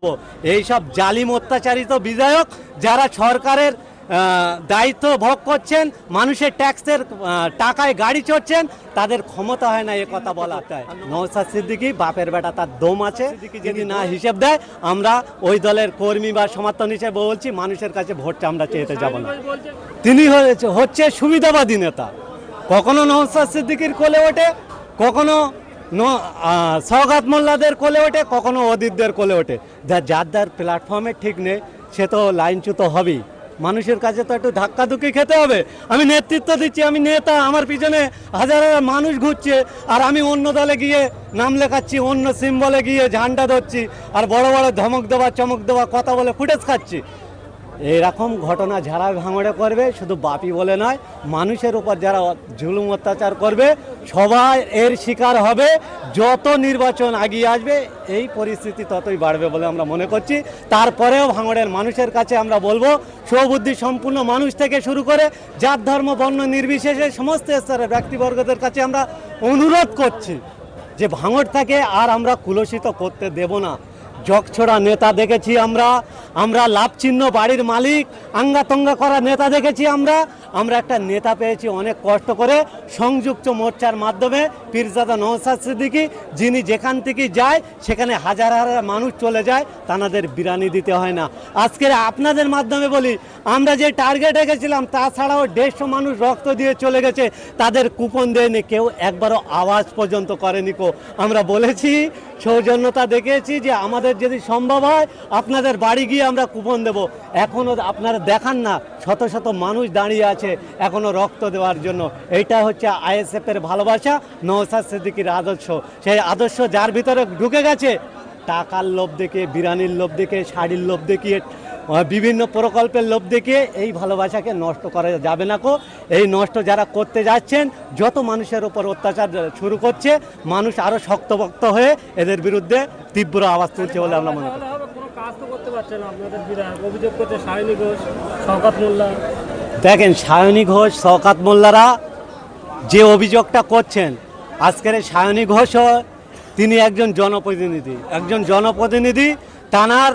এইসব জালিম অত্যাচারিত বিধায়ক যারা সরকারের দায়িত্ব ভোগ করছেন, মানুষের ট্যাক্সের টাকায় গাড়ি চড়ছেন, তাদের ক্ষমতা হয় না এ কথা বলা। নওশাদ সিদ্দিকী বাপের বেটা, তার দম আছে, যদি না হিসেব দেয় আমরা ওই দলের কর্মী বা সমর্থন হিসেবে বলছি, মানুষের কাছে ভোটটা আমরা চেয়ে যাব না। তিনি হচ্ছে সুবিধাবাদী নেতা। কখনো নওশাদ সিদ্দিকীর কোলে ওঠে, কখনো সওগাত মোল্লাদের কোলে ওঠে, কখনো অদিতদের কোলে ওঠে। যার প্ল্যাটফর্মে ঠিক নেই সে তো লাইনচ্যুত হবেই। মানুষের কাছে তো একটু ধাক্কাধুক্কি খেতে হবে। আমি নেতৃত্ব দিচ্ছি, আমি নেতা, আমার পিছনে হাজার হাজার মানুষ ঘুরছে, আর আমি অন্য দলে গিয়ে নাম লেখাচ্ছি, অন্য সিম্বলে গিয়ে ঝান্ডা ধরছি, আর বড় বড় ধমক দেওয়া চমক দেওয়া কথা বলে ফুটেজ খাচ্ছি। এরকম ঘটনা যারা ভাঙড়ে করবে, শুধু বাপি বলে নয়, মানুষের উপর যারা জুলুম অত্যাচার করবে সবাই এর শিকার হবে। যত নির্বাচন এগিয়ে আসবে এই পরিস্থিতি ততই বাড়বে বলে আমরা মনে করছি। তারপরেও ভাঙড়ের মানুষের কাছে আমরা বলবো, সুবুদ্ধি সম্পূর্ণ মানুষ থেকে শুরু করে জাত ধর্ম বর্ণ নির্বিশেষে সমস্ত স্তরের ব্যক্তিবর্গদের কাছে আমরা অনুরোধ করছি যে ভাঙড়টাকে আর আমরা কুলসিত করতে দেব না। জগছড়া নেতা দেখেছি আমরা লাভ চিহ্ন বাড়ির মালিক আঙ্গাতঙ্গা করা নেতা দেখেছি আমরা একটা নেতা পেয়েছি অনেক কষ্ট করে সংযুক্ত মোর্চার মাধ্যমে, পীরজাদা নওশাদ সিদ্দিকী, যিনি যেখান থেকে যায় সেখানে হাজার হাজার মানুষ চলে যায়, তাদের বিরানি দিতে হয় না। আজকের আপনাদের মাধ্যমে বলি, আমরা যে টার্গেট রেখেছিলাম তাছাড়াও 150 মানুষ রক্ত দিয়ে চলে গেছে, তাদের কুপন দেয়নি, কেউ একবারও আওয়াজ পর্যন্ত করেনি। আমরা বলেছি, সৌজন্যতা দেখিয়েছি যে আমাদের যদি সম্ভব হয় আপনাদের বাড়ি গিয়ে আমরা কুপন দেব। এখনও আপনারা দেখান না, শত শত মানুষ দাঁড়িয়ে আছে এখনও রক্ত দেওয়ার জন্য। এইটা হচ্ছে আইএসএফের ভালোবাসা, নওশাদ সিদ্দিকীর আদর্শ। সেই আদর্শ যার ভিতরে ঢুকে গেছে, টাকার লোভ দেখিয়ে, বিরানির লোভ দেখিয়ে, শাড়ির লোভ দেখিয়ে, বিভিন্ন প্রকল্পের লোভ দেখিয়ে এই ভালোবাসাকে নষ্ট করা যাবে না। এই নষ্ট যারা করতে যাচ্ছেন, যত মানুষের উপর অত্যাচার শুরু করছে, মানুষ আরও শক্তভক্ত হয়ে এদের বিরুদ্ধে তীব্র আওয়াজ তুলছে বলে আমরা মনে করি। দেখেন, সায়নী ঘোষ, শওকত মোল্লারা যে অভিযোগটা করছেন, আজকের সায়নী ঘোষও তিনি একজন জনপ্রতিনিধি। তানার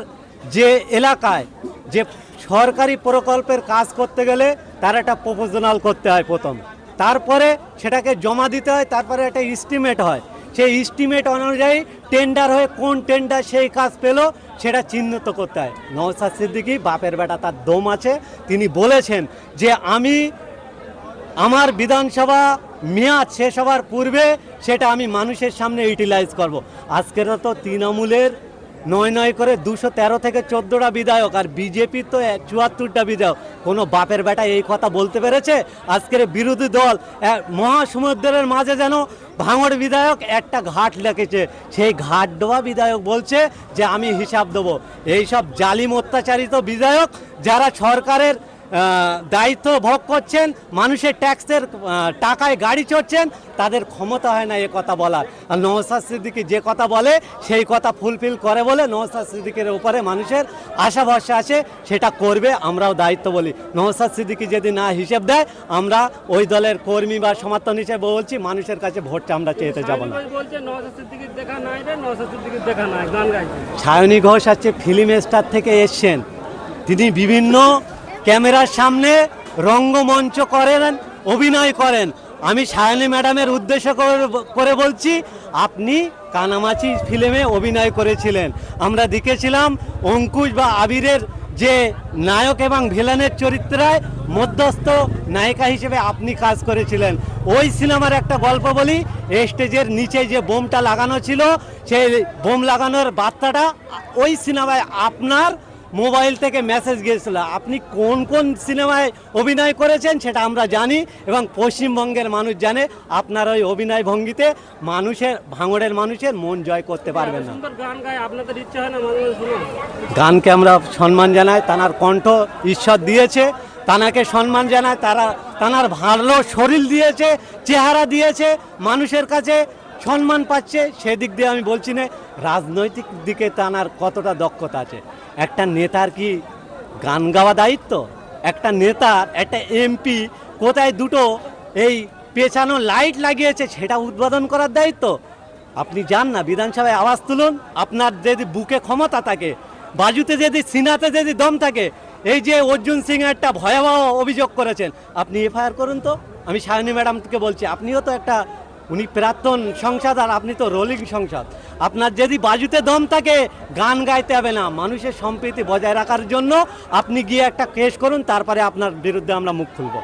যে এলাকায় যে সরকারি প্রকল্পের কাজ করতে গেলে তার একটা প্রপোজাল করতে হয় প্রথম, তারপরে সেটাকে জমা দিতে হয়, তারপরে একটা এস্টিমেট হয়। সেই এস্টিমেট অনুযায়ী টেন্ডার হয়ে কোন টেন্ডার সেই কাজ পেল সেটা চিহ্নিত করতে হয়। নওশাদ সিদ্দিকী বাপের বেটা, তার দম আছে। তিনি বলেছেন যে আমার বিধানসভা মেয়াদ শেষ হওয়ার পূর্বে সেটা আমি মানুষের সামনে ইউটিলাইজ করব। আজকের তো তৃণমূলের 9 করে 213 থেকে 14টা বিধায়ক, আর বিজেপির তো 74টা বিধায়ক। কোনো বাপের বেটা এই কথা বলতে পেরেছে? আজকের বিরোধী দল মহাসমুদ্রের মাঝে যেন ভাঙড় বিধায়ক একটা ঘাট লেগেছে, সেই ঘাট দেওয়া বিধায়ক বলছে যে আমি হিসাব দেবো। এইসব জালিম অত্যাচারিত বিধায়ক যারা সরকারের দায়িত্ব ভোগ করছেন, মানুষের ট্যাক্সের টাকায় গাড়ি চড়ছেন, তাদের ক্ষমতা হয় না এ কথা বলার। আর নওশাদ সিদ্দিকী যে কথা বলে সেই কথা ফুলফিল করে বলে নওশাদ সিদ্দিকীর উপরে মানুষের আশা ভরসা আছে, সেটা করবে। আমরাও দায়িত্ব বলি, নওশাদ সিদ্দিকী যদি না হিসেব দেয় আমরা ওই দলের কর্মী বা সমর্থন হিসেবে বলছি, মানুষের কাছে ভোটটা আমরা চেয়ে যাব না। সায়নী ঘোষ হচ্ছে ফিল্ম স্টার থেকে এসছেন, তিনি বিভিন্ন ক্যামেরার সামনে রঙ্গমঞ্চ করেন, অভিনয় করেন। আমি সায়নী ম্যাডামের উদ্দেশ্য করে বলছি, আপনি কানামাছি ফিল্মে অভিনয় করেছিলেন, আমরা দেখেছিলাম। অঙ্কুশ বা আবিরের যে নায়ক এবং ভিলেনের চরিত্রে মধ্যস্থ নায়িকা হিসেবে আপনি কাজ করেছিলেন। ওই সিনেমার একটা গল্প বলি, স্টেজের নিচে যে বোমটা লাগানো ছিল, সেই বোম লাগানোর বার্তাটা ওই সিনেমায় আপনার মোবাইল থেকে মেসেজ গিয়েছিল। আপনি কোন কোন সিনেমায় অভিনয় করেছেন সেটা আমরা জানি, এবং পশ্চিমবঙ্গের মানুষ জানে। আপনার ওই অভিনয় ভঙ্গিতে ভাঙড়ের মানুষের মন জয় করতে পারবেন না। গানকে আমরা সম্মান জানাই, তানার কণ্ঠ ঈশ্বর দিয়েছে, তানাকে সম্মান জানায়। তানার ভালো শরীর দিয়েছে, চেহারা দিয়েছে, মানুষের কাছে সম্মান পাচ্ছে। সেদিক দিয়ে আমি বলছি না, রাজনৈতিক দিকে তানার কতটা দক্ষতা আছে। একটা নেতার কি গান গাওয়া দায়িত্ব? একটা নেতার, একটা এমপি কোথায় দুটো এই পেছানো লাইট লাগিয়েছে সেটা উদ্বোধন করার দায়িত্ব? আপনি যান না বিধানসভায়, আওয়াজ তুলুন। আপনার যদি বুকে ক্ষমতা থাকে, বাজুতে যদি সিনাতে যদি দম থাকে, এই যে অর্জুন সিং একটা ভয়াবহ অভিযোগ করেছেন, আপনি এফআইআর করুন তো। আমি সায়নী ম্যাডামকে বলছি, আপনিও তো একটা, উনি প্রাক্তন সংসদ আর আপনি তো রোলিং সংসদ। আপনার যদি বাজুতে দম থাকে, গান গাইতে হবে না, মানুষের সম্প্রীতি বজায় রাখার জন্য আপনি গিয়ে একটা কেস করুন, তারপরে আপনার বিরুদ্ধে আমরা মুখ খুলব।